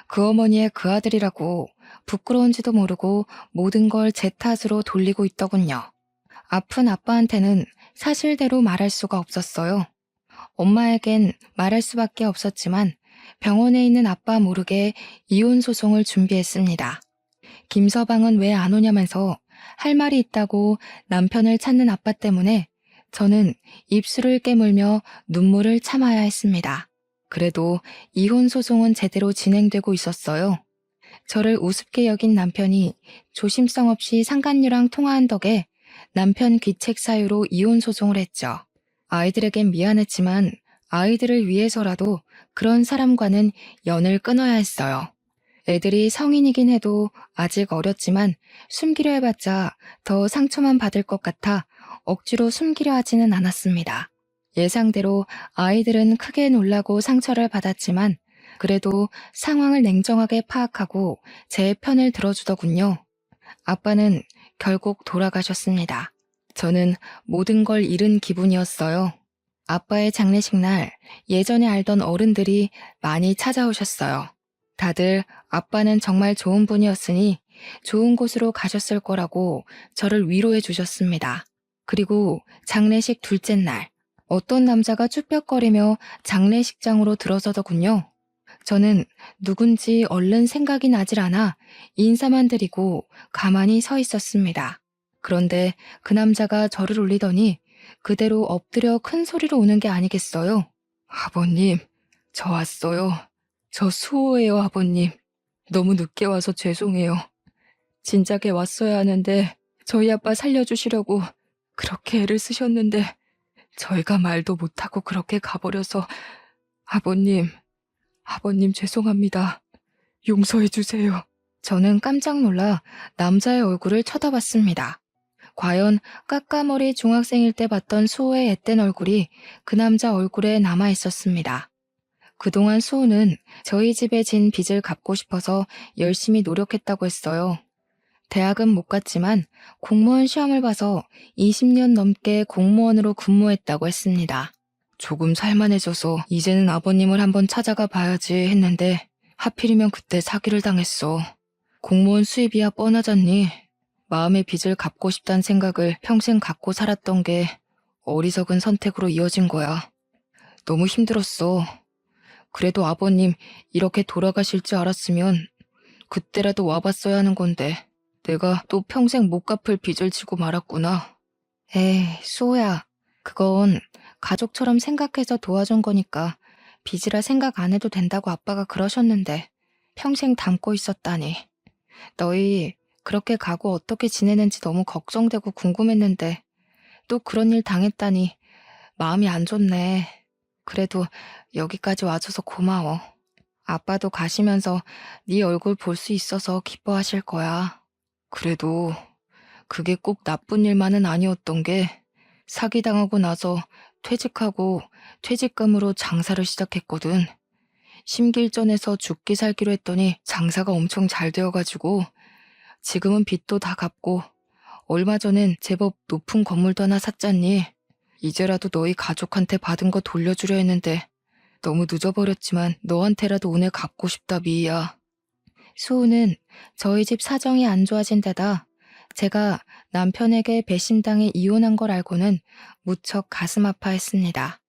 그 어머니의 그 아들이라고 부끄러운지도 모르고 모든 걸 제 탓으로 돌리고 있더군요. 아픈 아빠한테는 사실대로 말할 수가 없었어요. 엄마에겐 말할 수밖에 없었지만 병원에 있는 아빠 모르게 이혼 소송을 준비했습니다. 김서방은 왜 안 오냐면서 할 말이 있다고 남편을 찾는 아빠 때문에 저는 입술을 깨물며 눈물을 참아야 했습니다. 그래도 이혼 소송은 제대로 진행되고 있었어요. 저를 우습게 여긴 남편이 조심성 없이 상간녀랑 통화한 덕에 남편 귀책 사유로 이혼 소송을 했죠. 아이들에겐 미안했지만 아이들을 위해서라도 그런 사람과는 연을 끊어야 했어요. 애들이 성인이긴 해도 아직 어렸지만 숨기려 해봤자 더 상처만 받을 것 같아 억지로 숨기려 하지는 않았습니다. 예상대로 아이들은 크게 놀라고 상처를 받았지만 그래도 상황을 냉정하게 파악하고 제 편을 들어주더군요. 아빠는 결국 돌아가셨습니다. 저는 모든 걸 잃은 기분이었어요. 아빠의 장례식 날 예전에 알던 어른들이 많이 찾아오셨어요. 다들 아빠는 정말 좋은 분이었으니 좋은 곳으로 가셨을 거라고 저를 위로해 주셨습니다. 그리고 장례식 둘째 날 어떤 남자가 쭈뼛거리며 장례식장으로 들어서더군요. 저는 누군지 얼른 생각이 나질 않아 인사만 드리고 가만히 서 있었습니다. 그런데 그 남자가 저를 울리더니 그대로 엎드려 큰 소리로 우는 게 아니겠어요? 아버님, 저 왔어요. 저 수호예요, 아버님. 너무 늦게 와서 죄송해요. 진작에 왔어야 하는데 저희 아빠 살려주시려고 그렇게 애를 쓰셨는데 저희가 말도 못하고 그렇게 가버려서 아버님 죄송합니다. 용서해 주세요. 저는 깜짝 놀라 남자의 얼굴을 쳐다봤습니다. 과연 까까머리 중학생일 때 봤던 수호의 앳된 얼굴이 그 남자 얼굴에 남아 있었습니다. 그동안 수호는 저희 집에 진 빚을 갚고 싶어서 열심히 노력했다고 했어요. 대학은 못 갔지만 공무원 시험을 봐서 20년 넘게 공무원으로 근무했다고 했습니다. 조금 살만해져서 이제는 아버님을 한번 찾아가 봐야지 했는데 하필이면 그때 사기를 당했어. 공무원 수입이야 뻔하잖니. 마음의 빚을 갚고 싶다는 생각을 평생 갖고 살았던 게 어리석은 선택으로 이어진 거야. 너무 힘들었어. 그래도 아버님 이렇게 돌아가실 줄 알았으면 그때라도 와봤어야 하는 건데 내가 또 평생 못 갚을 빚을 지고 말았구나. 에이, 수호야. 그건 가족처럼 생각해서 도와준 거니까 빚이라 생각 안 해도 된다고 아빠가 그러셨는데 평생 담고 있었다니. 너희 그렇게 가고 어떻게 지내는지 너무 걱정되고 궁금했는데 또 그런 일 당했다니 마음이 안 좋네. 그래도 여기까지 와줘서 고마워. 아빠도 가시면서 네 얼굴 볼 수 있어서 기뻐하실 거야. 그래도 그게 꼭 나쁜 일만은 아니었던 게 사기당하고 나서 퇴직하고 퇴직금으로 장사를 시작했거든. 심길전에서 죽기 살기로 했더니 장사가 엄청 잘 되어가지고 지금은 빚도 다 갚고 얼마 전엔 제법 높은 건물도 하나 샀잖니. 이제라도 너희 가족한테 받은 거 돌려주려 했는데 너무 늦어버렸지만 너한테라도 오늘 갚고 싶다 미희야. 수우는 저희 집 사정이 안 좋아진 데다 제가 남편에게 배신당해 이혼한 걸 알고는 무척 가슴 아파했습니다.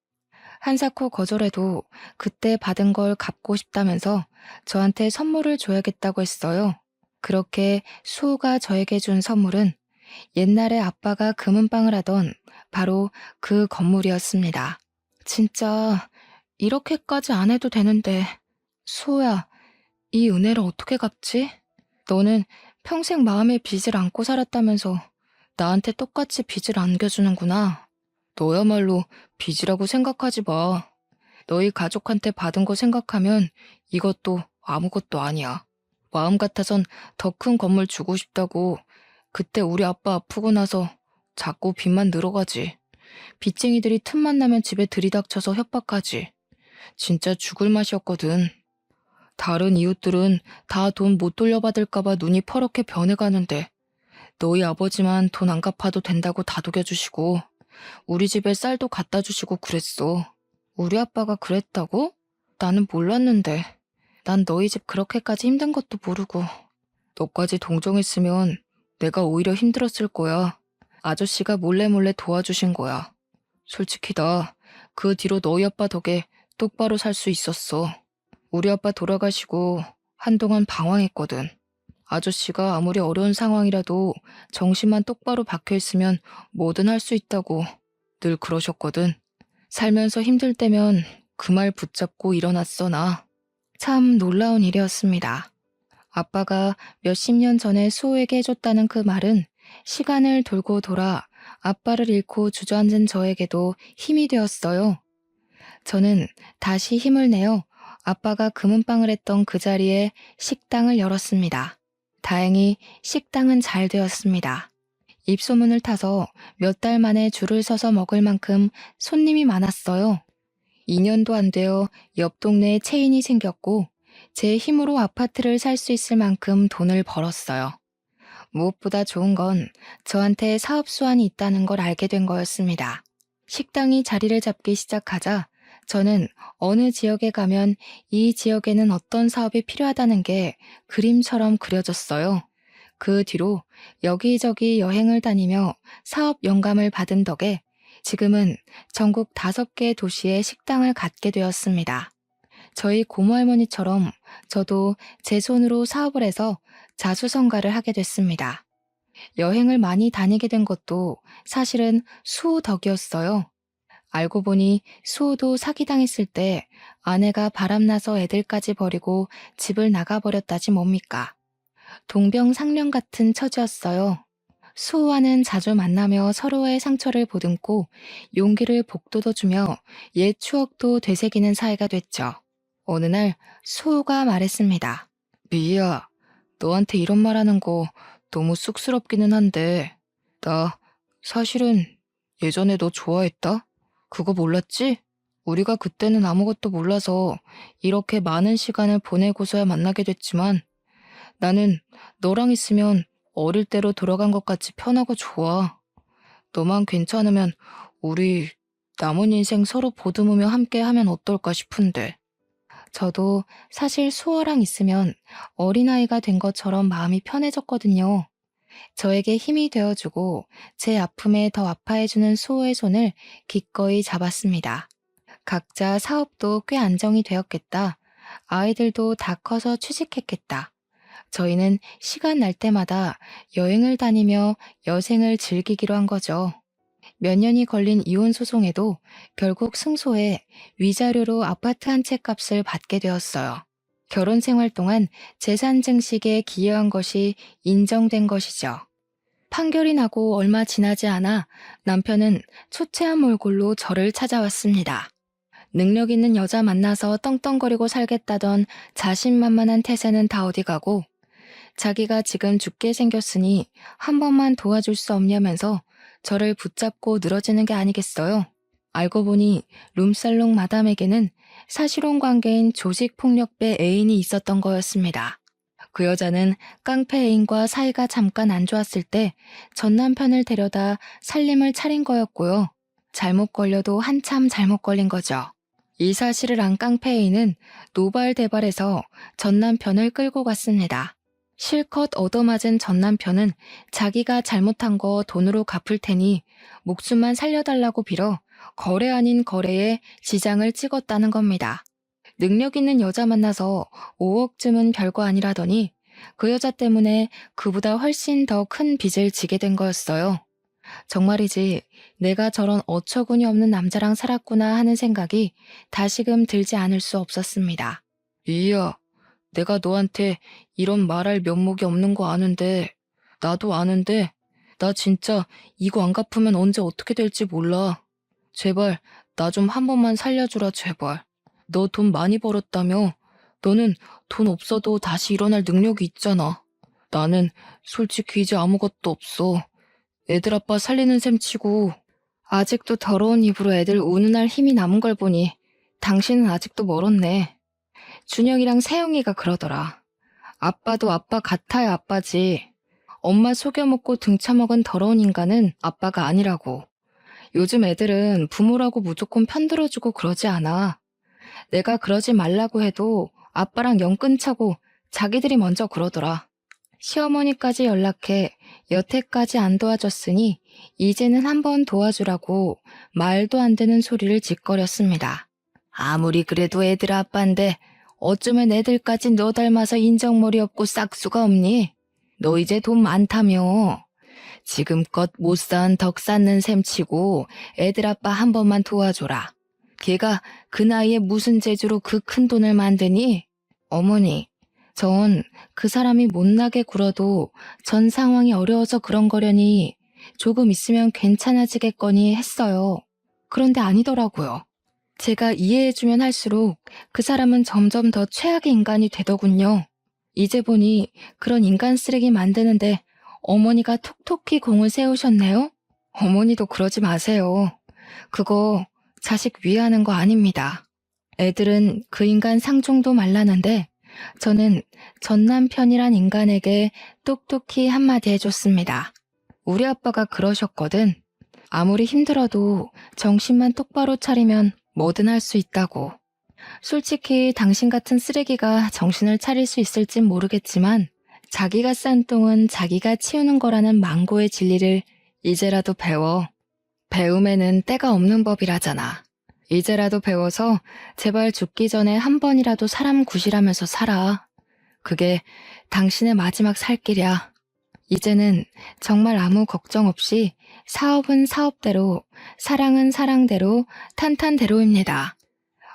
한사코 거절해도 그때 받은 걸 갚고 싶다면서 저한테 선물을 줘야겠다고 했어요. 그렇게 수호가 저에게 준 선물은 옛날에 아빠가 금은방을 하던 바로 그 건물이었습니다. 진짜 이렇게까지 안 해도 되는데 수호야, 이 은혜를 어떻게 갚지? 너는 평생 마음에 빚을 안고 살았다면서 나한테 똑같이 빚을 안겨주는구나. 너야말로 빚이라고 생각하지 마. 너희 가족한테 받은 거 생각하면 이것도 아무것도 아니야. 마음 같아선 더 큰 건물 주고 싶다고 그때 우리 아빠 아프고 나서 자꾸 빚만 늘어가지. 빚쟁이들이 틈만 나면 집에 들이닥쳐서 협박하지. 진짜 죽을 맛이었거든. 다른 이웃들은 다 돈 못 돌려받을까봐 눈이 퍼렇게 변해가는데 너희 아버지만 돈 안 갚아도 된다고 다독여주시고 우리 집에 쌀도 갖다 주시고 그랬어. 우리 아빠가 그랬다고? 나는 몰랐는데. 난 너희 집 그렇게까지 힘든 것도 모르고. 너까지 동정했으면 내가 오히려 힘들었을 거야. 아저씨가 몰래 도와주신 거야. 솔직히 나 그 뒤로 너희 아빠 덕에 똑바로 살 수 있었어. 우리 아빠 돌아가시고 한동안 방황했거든. 아저씨가 아무리 어려운 상황이라도 정신만 똑바로 박혀있으면 뭐든 할 수 있다고 늘 그러셨거든. 살면서 힘들 때면 그 말 붙잡고 일어났어 나. 참 놀라운 일이었습니다. 아빠가 몇십 년 전에 수호에게 해줬다는 그 말은 시간을 돌고 돌아 아빠를 잃고 주저앉은 저에게도 힘이 되었어요. 저는 다시 힘을 내어 아빠가 금은방을 했던 그 자리에 식당을 열었습니다. 다행히 식당은 잘 되었습니다. 입소문을 타서 몇 달 만에 줄을 서서 먹을 만큼 손님이 많았어요. 2년도 안 되어 옆 동네에 체인이 생겼고 제 힘으로 아파트를 살 수 있을 만큼 돈을 벌었어요. 무엇보다 좋은 건 저한테 사업 수완이 있다는 걸 알게 된 거였습니다. 식당이 자리를 잡기 시작하자 저는 어느 지역에 가면 이 지역에는 어떤 사업이 필요하다는 게 그림처럼 그려졌어요. 그 뒤로 여기저기 여행을 다니며 사업 영감을 받은 덕에 지금은 전국 5개 도시에 식당을 갖게 되었습니다. 저희 고모할머니처럼 저도 제 손으로 사업을 해서 자수성가를 하게 됐습니다. 여행을 많이 다니게 된 것도 사실은 수호 덕이었어요. 알고 보니 수호도 사기당했을 때 아내가 바람나서 애들까지 버리고 집을 나가버렸다지 뭡니까. 동병상련 같은 처지였어요. 수호와는 자주 만나며 서로의 상처를 보듬고 용기를 북돋워주며 옛 추억도 되새기는 사이가 됐죠. 어느 날 수호가 말했습니다. 미희야, 너한테 이런 말하는 거 너무 쑥스럽기는 한데 나 사실은 예전에 너 좋아했다? 그거 몰랐지? 우리가 그때는 아무것도 몰라서 이렇게 많은 시간을 보내고서야 만나게 됐지만 나는 너랑 있으면 어릴 때로 돌아간 것 같이 편하고 좋아. 너만 괜찮으면 우리 남은 인생 서로 보듬으며 함께 하면 어떨까 싶은데. 저도 사실 수호랑 있으면 어린아이가 된 것처럼 마음이 편해졌거든요. 저에게 힘이 되어주고 제 아픔에 더 아파해주는 수호의 손을 기꺼이 잡았습니다. 각자 사업도 꽤 안정이 되었겠다. 아이들도 다 커서 취직했겠다. 저희는 시간 날 때마다 여행을 다니며 여생을 즐기기로 한 거죠. 몇 년이 걸린 이혼 소송에도 결국 승소해 위자료로 아파트 한 채 값을 받게 되었어요. 결혼 생활 동안 재산 증식에 기여한 것이 인정된 것이죠. 판결이 나고 얼마 지나지 않아 남편은 초췌한 몰골로 저를 찾아왔습니다. 능력 있는 여자 만나서 떵떵거리고 살겠다던 자신만만한 태세는 다 어디 가고 자기가 지금 죽게 생겼으니 한 번만 도와줄 수 없냐면서 저를 붙잡고 늘어지는 게 아니겠어요. 알고 보니 룸살롱 마담에게는 사실혼 관계인 조직폭력배 애인이 있었던 거였습니다. 그 여자는 깡패 애인과 사이가 잠깐 안 좋았을 때 전 남편을 데려다 살림을 차린 거였고요. 잘못 걸려도 한참 잘못 걸린 거죠. 이 사실을 안 깡패 애인은 노발대발해서 전 남편을 끌고 갔습니다. 실컷 얻어맞은 전 남편은 자기가 잘못한 거 돈으로 갚을 테니 목숨만 살려달라고 빌어 거래 아닌 거래에 지장을 찍었다는 겁니다. 능력 있는 여자 만나서 5억쯤은 별거 아니라더니 그 여자 때문에 그보다 훨씬 더 큰 빚을 지게 된 거였어요. 정말이지 내가 저런 어처구니 없는 남자랑 살았구나 하는 생각이 다시금 들지 않을 수 없었습니다. 이야, 내가 너한테 이런 말할 면목이 없는 거 아는데, 나도 아는데, 나 진짜 이거 안 갚으면 언제 어떻게 될지 몰라. 제발 나 좀 한 번만 살려주라 제발. 너 돈 많이 벌었다며? 너는 돈 없어도 다시 일어날 능력이 있잖아. 나는 솔직히 이제 아무것도 없어. 애들 아빠 살리는 셈 치고 아직도 더러운 입으로 애들 우는할 힘이 남은 걸 보니 당신은 아직도 멀었네. 준영이랑 세영이가 그러더라. 아빠도 아빠 같아야 아빠지. 엄마 속여먹고 등쳐먹은 더러운 인간은 아빠가 아니라고. 요즘 애들은 부모라고 무조건 편들어주고 그러지 않아. 내가 그러지 말라고 해도 아빠랑 영 끊자고 자기들이 먼저 그러더라. 시어머니까지 연락해 여태까지 안 도와줬으니 이제는 한번 도와주라고 말도 안 되는 소리를 짓거렸습니다. 아무리 그래도 애들 아빠인데 어쩌면 애들까지 너 닮아서 인정머리 없고 싹수가 없니? 너 이제 돈 많다며. 지금껏 못 쌓은 덕 쌓는 셈 치고 애들 아빠 한 번만 도와줘라. 걔가 그 나이에 무슨 재주로 그 큰 돈을 만드니? 어머니, 전 그 사람이 못나게 굴어도 전 상황이 어려워서 그런 거려니 조금 있으면 괜찮아지겠거니 했어요. 그런데 아니더라고요. 제가 이해해주면 할수록 그 사람은 점점 더 최악의 인간이 되더군요. 이제 보니 그런 인간 쓰레기 만드는데 어머니가 톡톡히 공을 세우셨네요? 어머니도 그러지 마세요. 그거 자식 위하는 거 아닙니다. 애들은 그 인간 상종도 말라는데 저는 전 남편이란 인간에게 똑똑히 한마디 해줬습니다. 우리 아빠가 그러셨거든. 아무리 힘들어도 정신만 똑바로 차리면 뭐든 할 수 있다고. 솔직히 당신 같은 쓰레기가 정신을 차릴 수 있을진 모르겠지만 자기가 싼 똥은 자기가 치우는 거라는 망고의 진리를 이제라도 배워. 배움에는 때가 없는 법이라잖아. 이제라도 배워서 제발 죽기 전에 한 번이라도 사람 구실하면서 살아. 그게 당신의 마지막 살 길이야. 이제는 정말 아무 걱정 없이 사업은 사업대로, 사랑은 사랑대로, 탄탄대로입니다.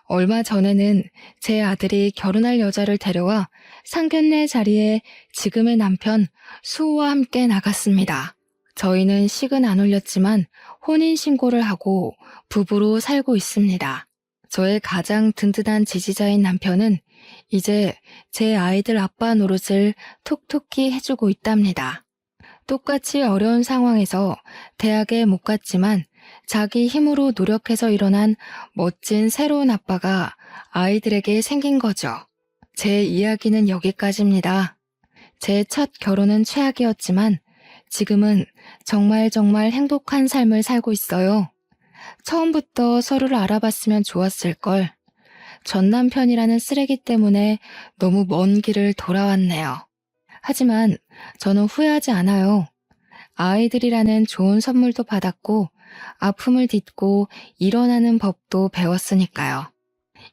얼마 전에는 제 아들이 결혼할 여자를 데려와 상견례 자리에 지금의 남편 수호와 함께 나갔습니다. 저희는 식은 안 올렸지만 혼인신고를 하고 부부로 살고 있습니다. 저의 가장 든든한 지지자인 남편은 이제 제 아이들 아빠 노릇을 톡톡히 해주고 있답니다. 똑같이 어려운 상황에서 대학에 못 갔지만 자기 힘으로 노력해서 일어난 멋진 새로운 아빠가 아이들에게 생긴 거죠. 제 이야기는 여기까지입니다. 제 첫 결혼은 최악이었지만 지금은 정말 행복한 삶을 살고 있어요. 처음부터 서로를 알아봤으면 좋았을걸. 전 남편이라는 쓰레기 때문에 너무 먼 길을 돌아왔네요. 하지만 저는 후회하지 않아요. 아이들이라는 좋은 선물도 받았고 아픔을 딛고 일어나는 법도 배웠으니까요.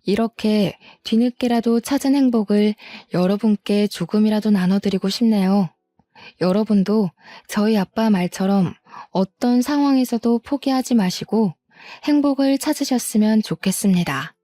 이렇게 뒤늦게라도 찾은 행복을 여러분께 조금이라도 나눠드리고 싶네요. 여러분도 저희 아빠 말처럼 어떤 상황에서도 포기하지 마시고 행복을 찾으셨으면 좋겠습니다.